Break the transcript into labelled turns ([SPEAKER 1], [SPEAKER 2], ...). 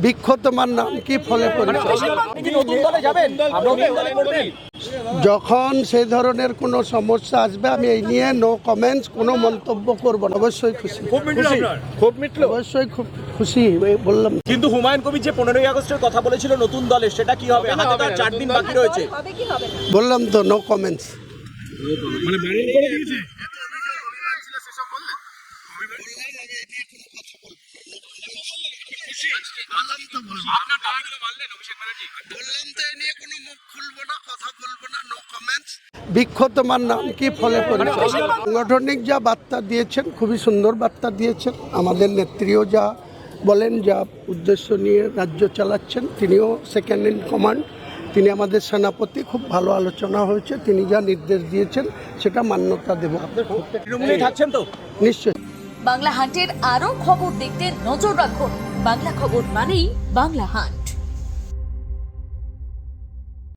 [SPEAKER 1] বৃক্ষ তোমার নাম কি ফলে পরিচয়। যখন সেই ধরনের কোনো সমস্যা আসবে আমি এই নিয়ে নো কমেন্টস কোনো মন্তব্য করব না। অবশ্যই খুশি,
[SPEAKER 2] খুব মিটলো,
[SPEAKER 1] অবশ্যই খুব খুশি বললাম।
[SPEAKER 2] কিন্তু হুমায়ুন কবির যে 15ই আগস্টের কথা বলেছিল নতুন দলে, সেটা কি হবে? হাতে তো আর 4 দিন বাকি রয়েছে।
[SPEAKER 1] বললাম তো নো কমেন্টস।
[SPEAKER 2] মানে বারণ করে দিয়েছে।
[SPEAKER 1] বৃক্ষ তোমার নাম কি ফলে পরিচয়। সাংগঠনিক যা বার্তা দিয়েছেন খুবই সুন্দর বার্তা দিয়েছেন। আমাদের নেত্রীও যা বলেন, যা উদ্দেশ্য নিয়ে রাজ্য চালাচ্ছেন, তিনিও সেকেন্ড ইন কমান্ড, তিনি আমাদের সেনাপতি। খুব ভালো আলোচনা হয়েছে, তিনি যা নির্দেশ দিয়েছেন সেটা মান্যতা দেব।
[SPEAKER 2] তৃণমূলে থাকছেন তো?
[SPEAKER 1] নিশ্চয়ই।
[SPEAKER 3] বাংলা হান্টের আরও খবর দেখতে নজর রাখুন। বাংলা খবর মানেই বাংলা হান্ট।